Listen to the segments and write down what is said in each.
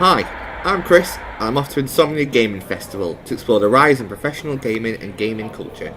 Hi, I'm Chris, and I'm off to Insomnia Gaming Festival to explore the rise in professional gaming and gaming culture.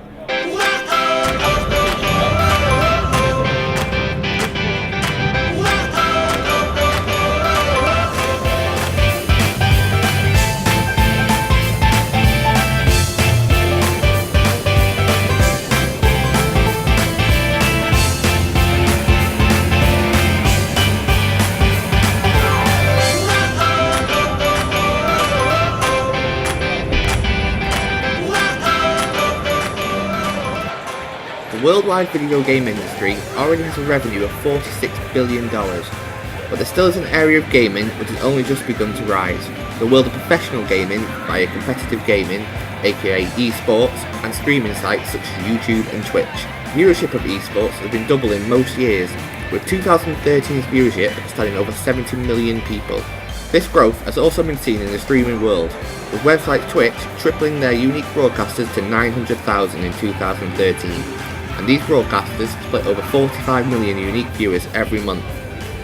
The worldwide video game industry already has a revenue of $46 billion, but there still is an area of gaming which has only just begun to rise: the world of professional gaming via competitive gaming, aka esports, and streaming sites such as YouTube and Twitch. Viewership of esports has been doubling most years, with 2013's viewership standing over 70 million people. This growth has also been seen in the streaming world, with website Twitch tripling their unique broadcasters to 900,000 in 2013. And these broadcasters split over 45 million unique viewers every month,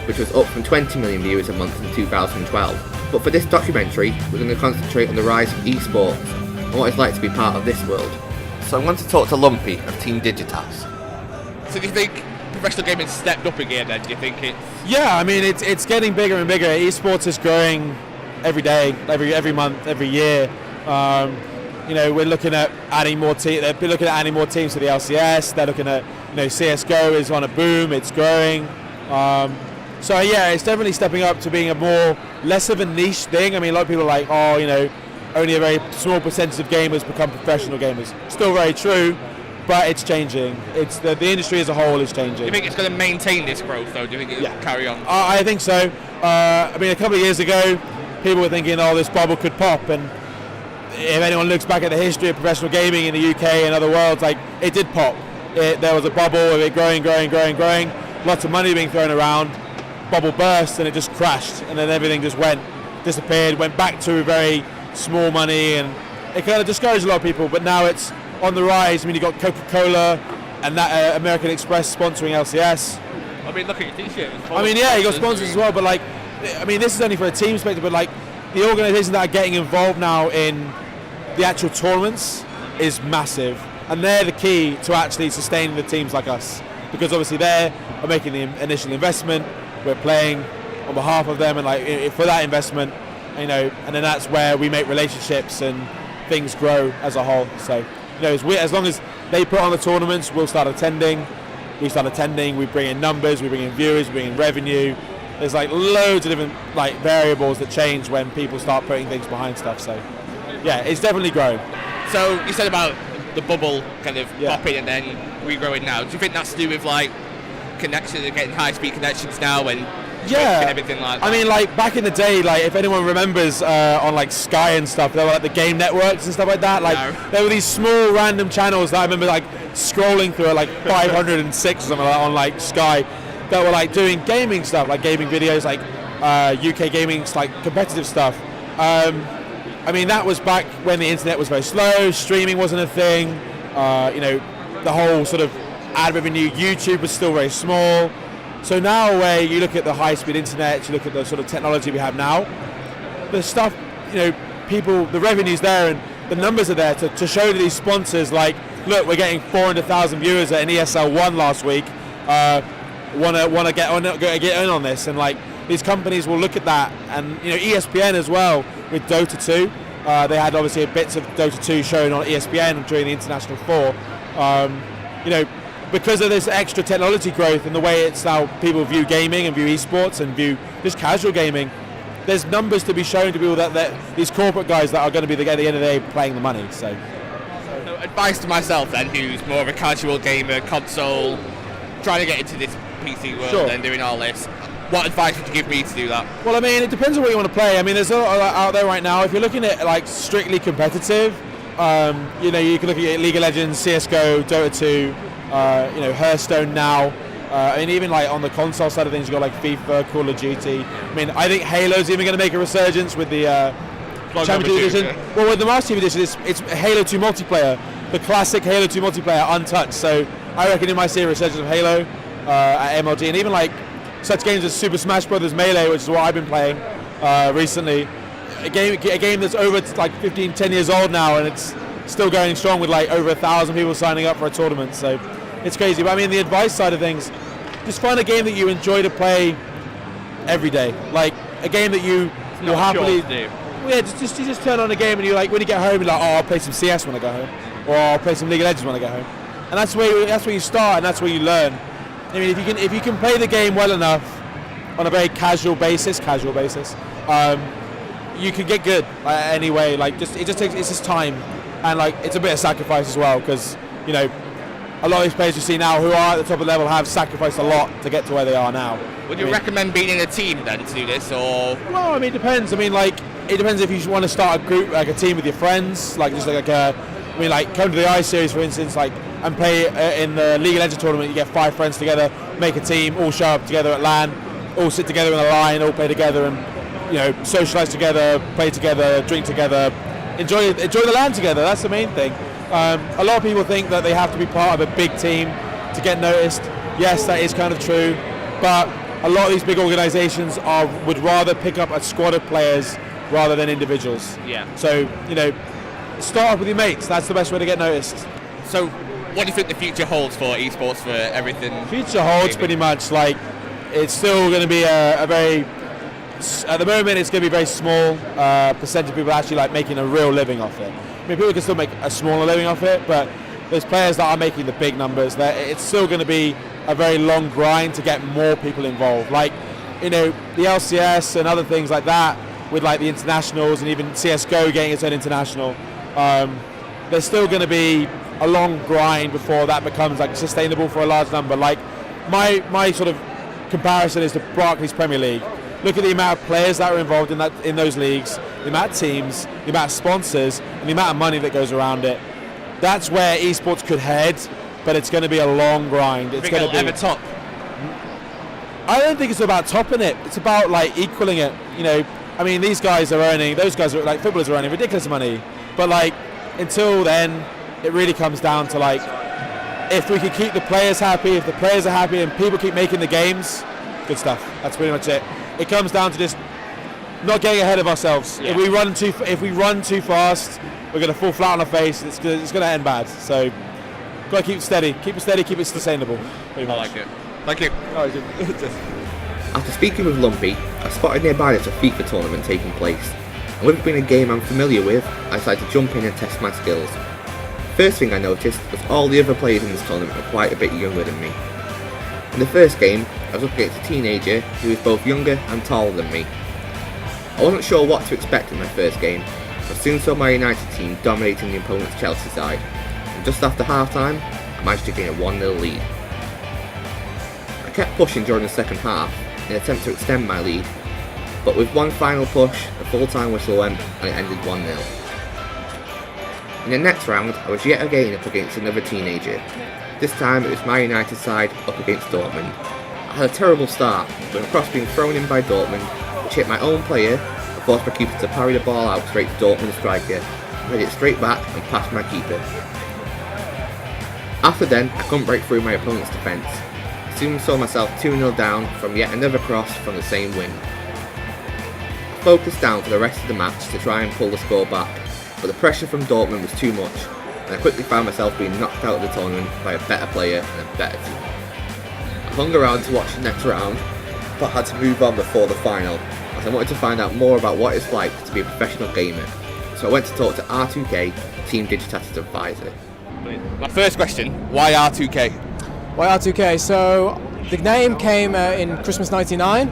which was up from 20 million viewers a month in 2012. But for this documentary, we're going to concentrate on the rise of esports and what it's like to be part of this world. So I want to talk to Lumpy of Team Digitas. So do you think professional gaming stepped up again then? Do you think it's... Yeah, I mean it's getting bigger and bigger. Esports is growing every day, every month, every year. We're looking at adding more teams. They're looking at adding more teams to the LCS. They're looking at, CS:GO is on a boom. It's growing. So yeah, it's definitely stepping up to being less of a niche thing. I mean, a lot of people are like, only a very small percentage of gamers become professional gamers. Still very true, but it's changing. It's the industry as a whole is changing. Do you think it's going to maintain this growth though? Do you think it'll carry on? I think so. A couple of years ago, people were thinking, this bubble could pop, and if anyone looks back at the history of professional gaming in the UK and other worlds, it did pop. There was a bubble of it growing, lots of money being thrown around, bubble burst and it just crashed, and then everything just disappeared, went back to very small money, and it kind of discouraged a lot of people, but now it's on the rise. I mean, you've got Coca-Cola and that American Express sponsoring LCS. I mean, look at your t-shirt. You got sponsors as well, but this is only for a team perspective, but the organisations that are getting involved now in the actual tournaments is massive, and they're the key to actually sustaining the teams like us, because obviously they are making the initial investment, we're playing on behalf of them, and for that investment, and then that's where we make relationships and things grow as a whole. So as long as they put on the tournaments, we'll start attending. We bring in numbers, we bring in viewers, we bring in revenue. There's loads of different variables that change when people start putting things behind stuff. So yeah, it's definitely growing. So you said about the bubble kind of popping and then regrowing now. Do you think that's to do with connections, getting high-speed connections now and everything like that? I mean, back in the day, if anyone remembers on Sky and stuff, there were the game networks and stuff like that. There were these small random channels that I remember scrolling through at 506 or something on Sky, that were doing gaming stuff, gaming videos, UK gaming, competitive stuff. That was back when the internet was very slow, streaming wasn't a thing, the whole sort of ad revenue, YouTube was still very small. So now where you look at the high-speed internet, you look at the sort of technology we have now, the stuff, the revenue's there and the numbers are there to show to these sponsors, look, we're getting 400,000 viewers at an ESL 1 last week, want to get in on this, and these companies will look at that, and ESPN as well with Dota 2. They had obviously bits of Dota 2 shown on ESPN during the International 4. Because of this extra technology growth and the way it's now people view gaming and view esports and view just casual gaming, there's numbers to be shown to people that these corporate guys that are going to be at the end of the day playing the money. So advice to myself then, who's more of a casual gamer, console, trying to get into this PC world and doing all this. What advice would you give me to do that? Well, it depends on what you want to play. There's a lot out there right now. If you're looking at strictly competitive, you can look at League of Legends, CS:GO, Dota 2, Hearthstone now. Even on the console side of things, you've got FIFA, Call of Duty. I think Halo's even going to make a resurgence with the Championship Edition. Yeah. Well, with the Master Chief Edition, it's Halo 2 multiplayer, the classic Halo 2 multiplayer, untouched. So I reckon you might see a resurgence of Halo at MLG, and even such games as Super Smash Bros. Melee, which is what I've been playing. recently. A game that's over like 10 years old now, and it's still going strong with like over 1,000 people signing up for a tournament. So it's crazy. But I mean, the advice side of things, just find a game that you enjoy to play every day. Like a game that you'll happily. Yeah, just turn on a game and you like when you get home, you're like, oh, I'll play some CS when I go home, or I'll play some League of Legends when I get home, and that's where you start and that's where you learn. I mean, if you can play the game well enough on a very casual basis, you can get good anyway. Like it's just time, and like it's a bit of sacrifice as well, because you know a lot of these players you see now who are at the top of the level have sacrificed a lot to get to where they are now. Would you recommend being in a team then to do this, or? Well, I mean, it depends. I mean, like it depends if you want to start a group, like a team with your friends, like just like come to the I Series for instance, like and play in the League of Legends tournament. You get 5 friends together, make a team, all show up together at LAN, all sit together in a line, all play together, and you know, socialise together, play together, drink together, enjoy the LAN together. That's the main thing. A lot of people think that they have to be part of a big team to get noticed. Yes, that is kind of true, but a lot of these big organisations would rather pick up a squad of players rather than individuals. Yeah. So, you know, start off with your mates. That's the best way to get noticed. So, what do you think the future holds for esports, for everything? Future holds pretty much like it's still going to be a very. At the moment, it's going to be a very small percentage of people actually like making a real living off it. I mean, people can still make a smaller living off it, but there's players that are making the big numbers. It's still going to be a very long grind to get more people involved. Like, you know, the LCS and other things like that, with like the internationals and even CS:GO getting its own international. There's still going to be a long grind before that becomes like sustainable for a large number. Like my sort of comparison is to Barclays Premier League. Look at the amount of players that are involved in those leagues, the amount of teams, the amount of sponsors, and the amount of money that goes around it. That's where esports could head, but it's going to be a long grind. It's going to be ever top. I don't think it's about topping it. It's about like equaling it. You know, I mean, those guys are like footballers are earning ridiculous money, but like until then, it really comes down to like if we can keep the players happy, if the players are happy, and people keep making the games, good stuff. That's pretty much it. It comes down to just not getting ahead of ourselves. Yeah. If we run too fast, we're going to fall flat on our face. It's going to end bad. So, got to keep it steady, keep it sustainable. I like it. Thank you. After speaking with Lumpy, I spotted nearby there's a FIFA tournament taking place, and with it being a game I'm familiar with, I decided to jump in and test my skills. First thing I noticed was all the other players in this tournament were quite a bit younger than me. In the first game, I was up against a teenager who was both younger and taller than me. I wasn't sure what to expect in my first game, but soon saw my United team dominating the opponent's Chelsea side, and just after half time, I managed to gain a 1-0 lead. I kept pushing during the second half in an attempt to extend my lead, but with one final push, the full-time whistle went and it ended 1-0. In the next round, I was yet again up against another teenager. This time it was my United side up against Dortmund. I had a terrible start, with a cross being thrown in by Dortmund, which hit my own player and forced my keeper to parry the ball out straight to Dortmund's striker, who hit it straight back and past my keeper. After then, I couldn't break through my opponent's defence. I soon saw myself 2-0 down from yet another cross from the same wing. I focused down for the rest of the match to try and pull the score back, but the pressure from Dortmund was too much, and I quickly found myself being knocked out of the tournament by a better player and a better team. I hung around to watch the next round, but had to move on before the final, as I wanted to find out more about what it's like to be a professional gamer. So I went to talk to R2K, Team Digitatis advisor. My first question, why R2K? Why R2K? So the name came in Christmas '99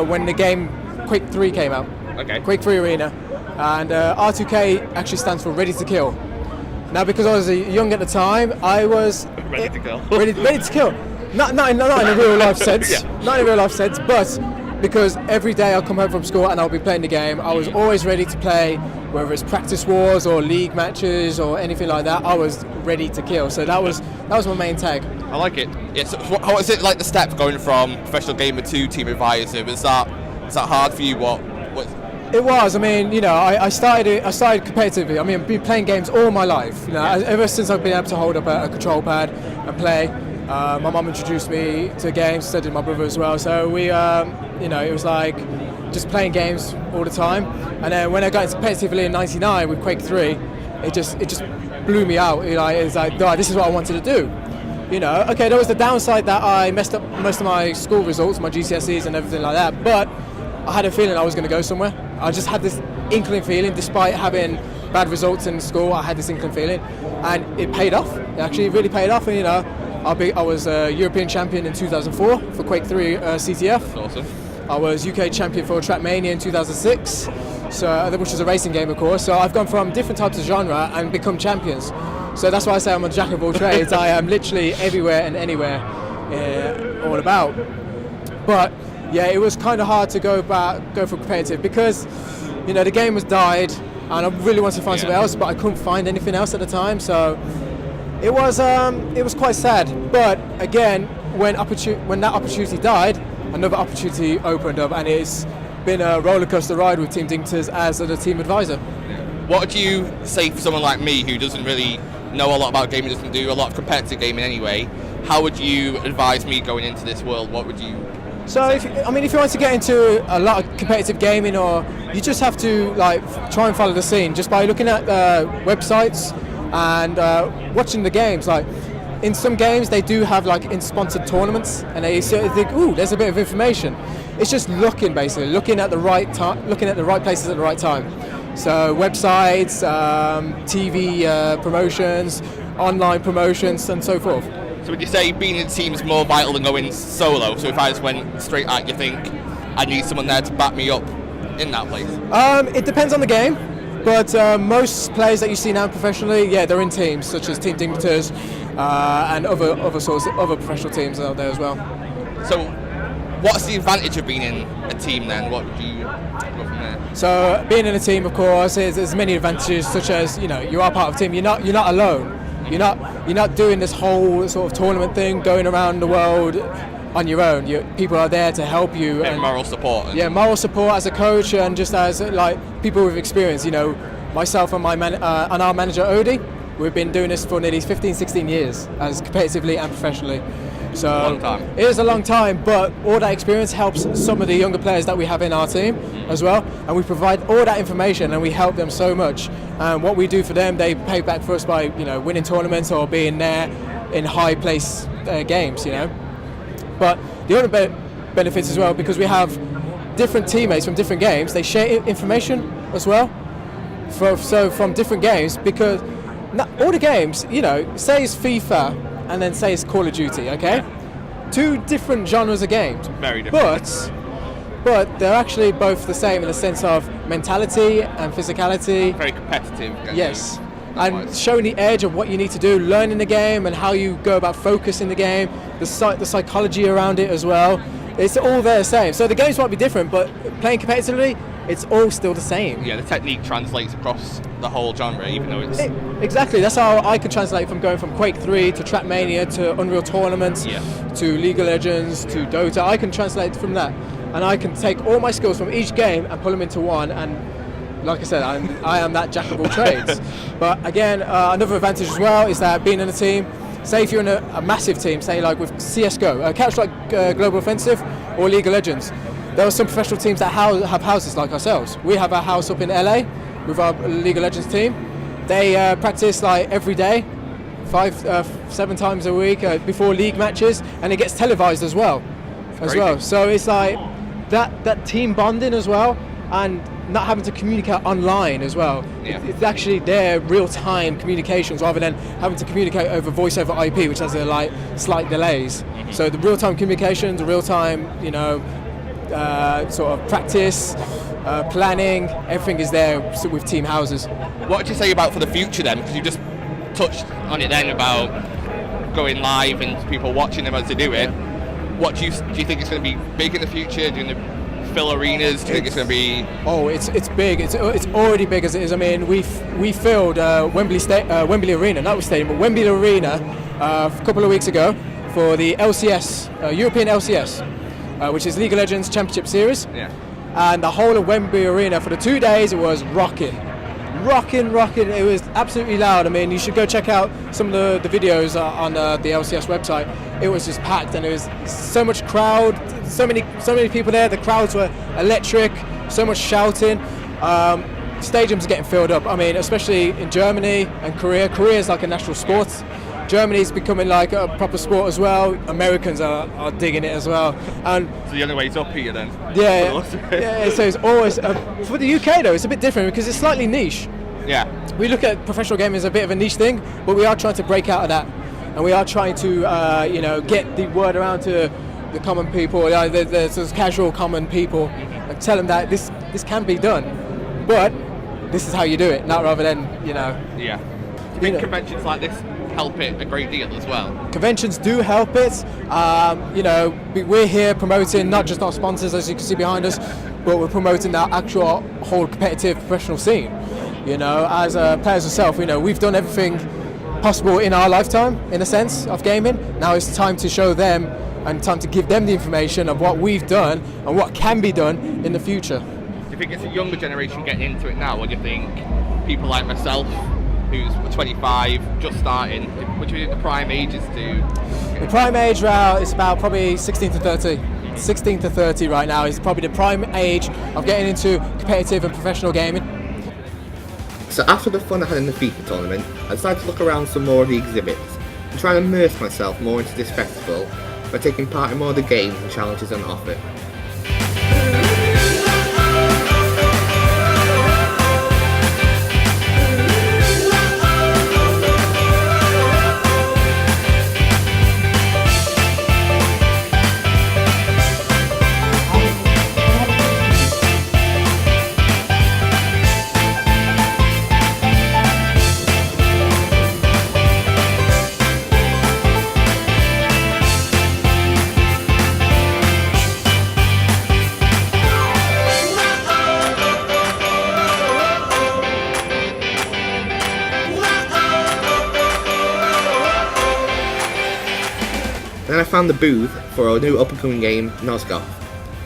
when the game Quake 3 came out. Okay. Quake 3 Arena. And R2K actually stands for Ready to Kill. Now, because I was young at the time, I was ready to kill. ready to kill. Not in a real life sense. Yeah. Not in a real life sense, but because every day I'll come home from school and I'll be playing the game, I was always ready to play, whether it's practice wars or league matches or anything like that. I was ready to kill. So that was my main tag. I like it. Yeah. So how was it like the step going from professional gamer to team advisor? Was that hard for you? What? It was. I mean, you know, I started competitively. I mean, I've been playing games all my life. You know, ever since I've been able to hold up a control pad and play. My mum introduced me to games, so did my brother as well. So we, you know, it was like just playing games all the time. And then when I got into competitively in '99 with Quake 3, it just blew me out. It's like, oh, this is what I wanted to do. Okay, there was the downside that I messed up most of my school results, my GCSEs and everything like that, but I had a feeling I was going to go somewhere. I just had this inkling feeling, despite having bad results in school, I had this inkling feeling, and it paid off. It actually really paid off, and I was a European champion in 2004 for Quake 3 CTF. That's awesome. I was UK champion for Trackmania in 2006, which is a racing game, of course. So I've gone from different types of genre and become champions. So that's why I say I'm a jack of all trades. I am literally everywhere and anywhere, all about. But yeah, it was kind of hard to go for competitive because, the game was died, and I really wanted to find something else, but I couldn't find anything else at the time. So it was quite sad. But again, when that opportunity died, another opportunity opened up, and it's been a roller coaster ride with Team Dinkters as the team advisor. What would you say for someone like me who doesn't really know a lot about gaming, doesn't do a lot of competitive gaming anyway? How would you advise me going into this world? What would you? So if you want to get into a lot of competitive gaming, or you just have to try and follow the scene just by looking at websites and watching the games. Like in some games they do have in sponsored tournaments, and they sort of think, ooh, there's a bit of information. It's just looking at the right time, looking at the right places at the right time. So websites, TV promotions, online promotions, and so forth. So would you say being in a team is more vital than going solo? So if I just went straight at you, think I need someone there to back me up in that place? It depends on the game, but most players that you see now professionally, they're in teams such as Team Dinkters and other professional teams out there as well. So what's the advantage of being in a team then? What would you go from there? So being in a team, of course, there's many advantages, such as you are part of a team. You're not alone. You're not doing this whole sort of tournament thing, going around the world on your own. People are there to help you. And moral support. Moral support as a coach, and just as people with experience. Myself and and our manager Odie, we've been doing this for nearly 15-16 years, as competitively and professionally. So long time. It is a long time, but all that experience helps some of the younger players that we have in our team as well, and we provide all that information and we help them so much. And what we do for them, they pay back for us by winning tournaments or being there in high place games. But the other benefits as well, because we have different teammates from different games, they share information as well. From different games, because all the games, say it's FIFA and then say it's Call of Duty, okay? Yeah. Two different genres of games. Very different. But they're actually both the same in the sense of mentality and physicality. Very competitive. Yes. And showing the edge of what you need to do, learning the game and how you go about focusing the game, the psychology around it as well. It's all there the same. So the games might be different, but playing competitively, it's all still the same. Yeah, the technique translates across the whole genre, even though it's... Exactly, that's how I could translate from going from Quake 3 to Trackmania to Unreal Tournaments to League of Legends to Dota. I can translate from that, and I can take all my skills from each game and pull them into one, and like I said, I am that jack of all trades. But again, another advantage as well is that being in a team, say if you're in a massive team, say like with CSGO, Counter-Strike Global Offensive or League of Legends, there are some professional teams that have houses like ourselves. We have a house up in LA with our League of Legends team. They practice every day, 5-7 times a week before league matches, and it gets televised as well. So it's like that team bonding as well, and not having to communicate online as well. Yeah. It's actually their real-time communications rather than having to communicate over voice over IP, which has slight delays. Mm-hmm. So the real-time communications, the real-time, sort of practice, planning, everything is there with team houses. What would you say about for the future then? Because you just touched on it then about going live and people watching them as they do it. What do you think it's going to be big in the future? Do you fill arenas? Do you think it's going to be? Oh, it's big. It's already big as it is. I mean, we filled Wembley Arena, not stadium, but Wembley Arena a couple of weeks ago for the LCS, European LCS, which is League of Legends Championship Series. Yeah. And the whole of Wembley Arena for the 2 days, it was rocking, rocking. It was absolutely loud. I mean, you should go check out some of the videos on the LCS website. It was just packed, and it was so much crowd, so many people there. The crowds were electric, so much shouting. Stadiums are getting filled up. I mean, especially in Germany and Korea. Korea is like a national sport. Germany's becoming like a proper sport as well. Americans are digging it as well. And So the only way's up here then? yeah. So it's always for the UK though. It's a bit different because it's slightly niche. Yeah. We look at professional gaming as a bit of a niche thing, but we are trying to break out of that, and we are trying to get the word around to the common people, the sort of casual common people, and tell them that this can be done, but this is how you do it, not rather than Yeah. Do you think conventions like this help it a great deal as well? Conventions do help it. We're here promoting not just our sponsors, as you can see behind us, but we're promoting that actual whole competitive professional scene. As players ourselves, we've done everything possible in our lifetime, in a sense, of gaming. Now it's time to show them and time to give them the information of what we've done and what can be done in the future. Do you think it's a younger generation getting into it now, or do you think people like myself, who's 25, just starting, which would be the prime ages to? The prime age now is about probably 16 to 30. 16 to 30 right now is probably the prime age of getting into competitive and professional gaming. So after the fun I had in the FIFA tournament, I decided to look around some more of the exhibits and try and immerse myself more into this festival by taking part in more of the games and challenges on offer. Then I found the booth for a new up-and-coming game, Nosgoth.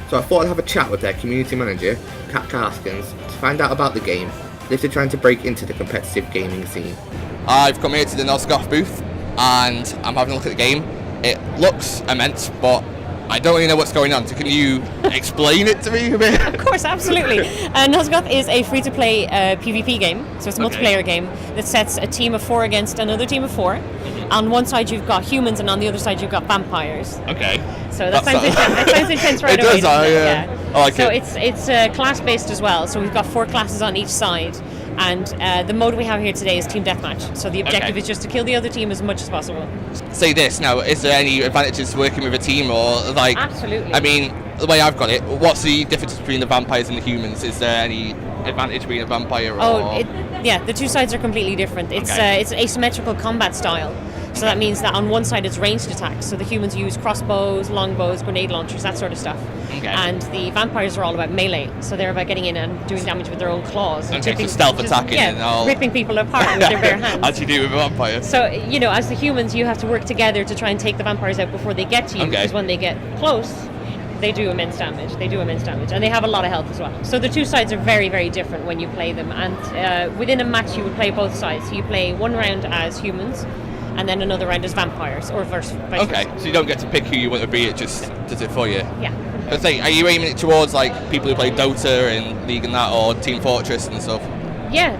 So I thought I'd have a chat with their community manager, Kat Karskens, to find out about the game and if they're trying to break into the competitive gaming scene. I've come here to the Nosgoth booth and I'm having a look at the game. It looks immense, but I don't really know what's going on. So can you explain it to me a bit? Of course, absolutely. Nosgoth is a free-to-play PvP game, so it's a multiplayer game that sets a team of 4 against another team of 4. On one side you've got humans, and on the other side you've got vampires. Okay. So that sounds intense right it away. Does, yeah. I like it. So it's class-based as well. So we've got 4 classes on each side, and the mode we have here today is team deathmatch. So the objective is just to kill the other team as much as possible. Say this now: is there any advantages to working with a team, or like? Absolutely. I mean, the way I've got it, what's the difference between the vampires and the humans? Is there any advantage being a vampire? Or? The two sides are completely different. It's asymmetrical combat style. So that means that on one side it's ranged attacks. So the humans use crossbows, longbows, grenade launchers, that sort of stuff. Okay. And the vampires are all about melee. So they're about getting in and doing damage with their own claws. Okay, so stealth attacking and all. Ripping people apart with their bare hands. As you do with a vampire. So, as the humans, you have to work together to try and take the vampires out before they get to you. Okay. Because when they get close, they do immense damage. And they have a lot of health as well. So the two sides are very, very different when you play them. And within a match, you would play both sides. So you play one round as humans, and then another round as vampires, or vice versa. Okay, so you don't get to pick who you want to be, it just does it for you? Yeah. But say, are you aiming it towards like people who play Dota and League and that, or Team Fortress and stuff? Yeah,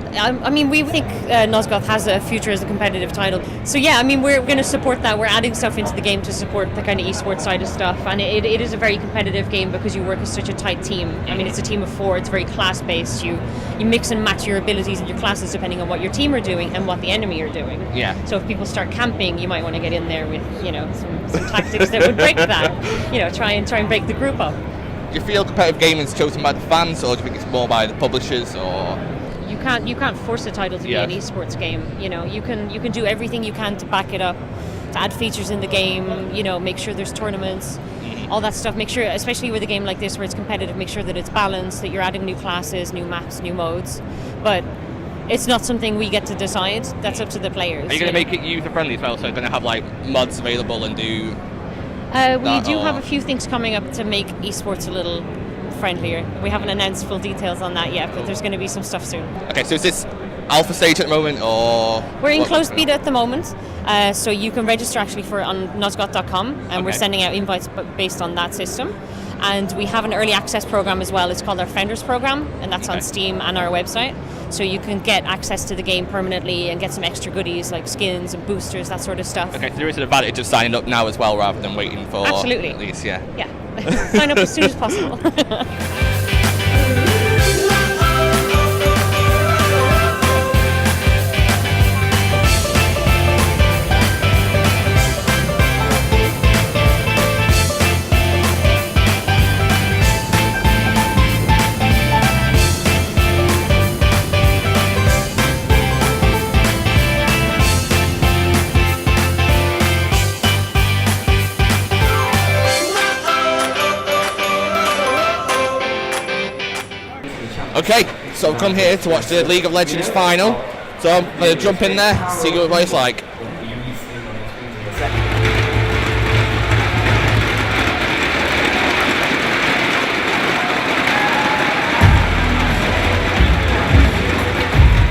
I mean, we think Nosgoth has a future as a competitive title. So yeah, I mean, we're going to support that. We're adding stuff into the game to support the kind of esports side of stuff. And it is a very competitive game because you work as such a tight team. I mean, it's a team of 4. It's very class-based. You mix and match your abilities and your classes depending on what your team are doing and what the enemy are doing. Yeah. So if people start camping, you might want to get in there with, some tactics that would break that. Try and break the group up. Do you feel competitive gaming is chosen by the fans, or do you think it's more by the publishers, or...? You can't force a title to be an esports game. You can do everything you can to back it up, to add features in the game. Make sure there's tournaments, all that stuff. Make sure, especially with a game like this where it's competitive, make sure that it's balanced, that you're adding new classes, new maps, new modes. But it's not something we get to decide. That's up to the players. Are you going to make it user friendly as well? So you're going to have like mods available and do. We do have a few things coming up to make esports a little friendlier. We haven't announced full details on that yet, but there's going to be some stuff soon. Okay, so is this alpha stage at the moment, or we're in closed beta at the moment, so you can register actually for it on nozgot.com, and we're sending out invites based on that system. And we have an early access program as well. It's called our Founders Program, and that's on Steam and our website. So you can get access to the game permanently and get some extra goodies like skins and boosters, that sort of stuff. Okay, so there is an advantage of signing up now as well, rather than waiting for Absolutely. At least, yeah. Yeah, sign up as soon as possible. Okay, so I've come here to watch the League of Legends final, so I'm going to jump in there, see what it's like.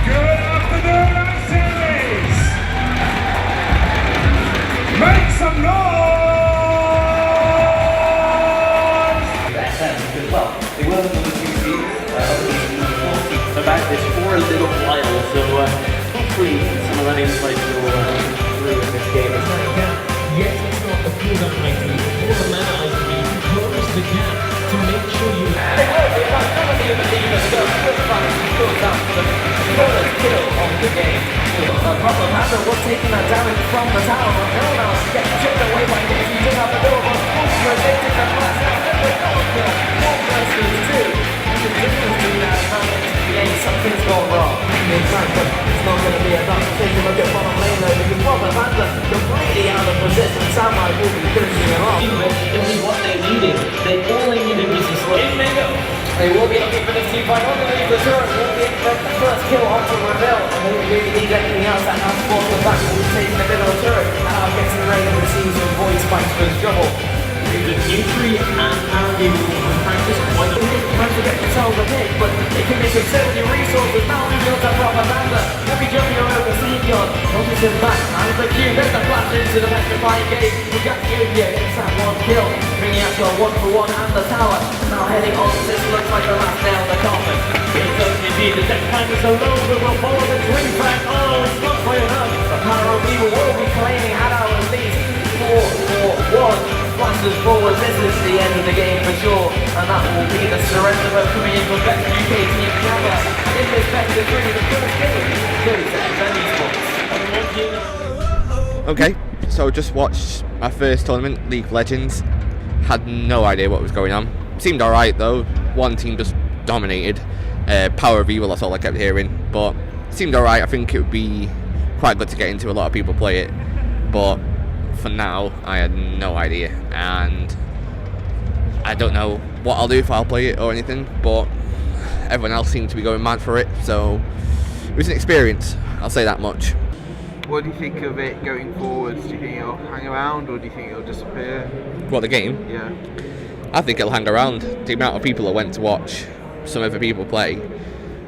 Good afternoon, Antilles! Make some noise! About this for a little while, so hopefully some of that insight will through in this game. Yes, it's not the cooldown item or the mana item, you close the gap to make sure you... They will be about some of the believers go quick fire and cooldown for the bonus kill of the game. Problem Panda was taking that damage from the tower, but no now gets chipped away by this. He took out the door, but rotated the blast out, and the double kill. More versus two. Continues to do that, something's gone wrong. In fact, but it's not going to be enough. Take a look at bottom lane though, because Robert Panda completely out of position. Samurai will be finishing him off. It was what they needed. All they needed was a slow. In they go. They will be looking for this team fight. Not going to leave the turret. Will be expect the first kill onto Reveal. And they don't really need anything else. That has forced the fact that he's taking a bit of a turret. Now gets in the rain and receives some void spikes for his trouble. The Newb and Newb will practice quite a bit. Trying to get themselves a pick, but they can miss 70 resources. Now we build that propaganda. We'll be jumping around the sea gun. Notice him back. And the Q, there's the blast into the petrifying gate. We got Newb here, gets that one kill. Bringing out to a 1-for-1 and the tower. Now heading on. This looks like the last nail in the coffin. It does indeed. The deck time is so low, but we'll follow the twin back. Oh, it's not quite enough. The power of evil will be claiming at our lead. 4-4-1. Blasters forward, this is the end of the game for sure, and that will be the surrender vote coming in from Best UK Team Canada in this best of three, the first game, 30 seconds, Okay, so just watched my first tournament, League of Legends. Had no idea what was going on. Seemed alright though. One team just dominated. Power of Evil, that's all I kept hearing. But seemed alright. I think it would be quite good to get into. A lot of people play it. But for now, I had no idea. And I don't know what I'll do, if I'll play it or anything. But everyone else seemed to be going mad for it. So it was an experience, I'll say that much. What do you think of it going forwards? Do you think it'll hang around, or do you think it'll disappear? What, the game? Yeah. I think it'll hang around. The amount of people that went to watch some other people play,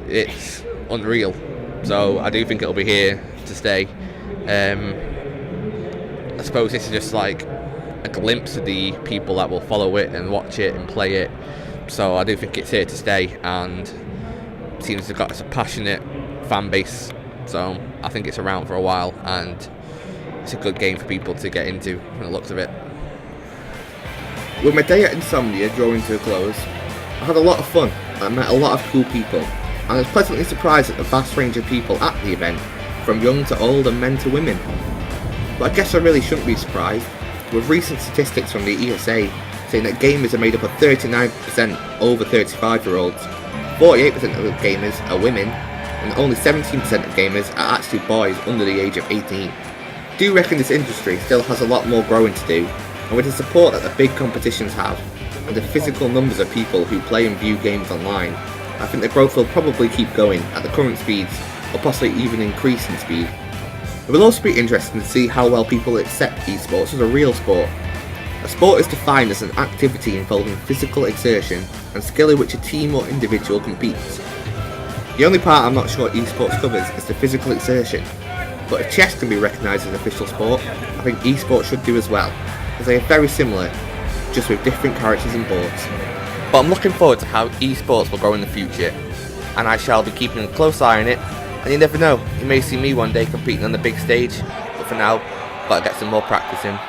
it's unreal. So I do think it'll be here to stay. I suppose this is just like a glimpse of the people that will follow it and watch it and play it. So I do think it's here to stay, and it seems to have got a passionate fan base. So I think it's around for a while, and it's a good game for people to get into from the looks of it. With my day at Insomnia drawing to a close, I had a lot of fun. I met a lot of cool people, and I was pleasantly surprised at the vast range of people at the event, from young to old and men to women. But I guess I really shouldn't be surprised, with recent statistics from the ESA saying that gamers are made up of 39% over 35-year-olds, 48% of gamers are women, and only 17% of gamers are actually boys under the age of 18. I do reckon this industry still has a lot more growing to do, and with the support that the big competitions have, and the physical numbers of people who play and view games online, I think the growth will probably keep going at the current speeds, or possibly even increase in speed. It will also be interesting to see how well people accept esports as a real sport. A sport is defined as an activity involving physical exertion and skill in which a team or individual competes. The only part I'm not sure esports covers is the physical exertion, but if chess can be recognised as an official sport, I think esports should do as well, as they are very similar, just with different characters and boards. But I'm looking forward to how esports will grow in the future, and I shall be keeping a close eye on it, and you never know, you may see me one day competing on the big stage, but for now, gotta get some more practice in.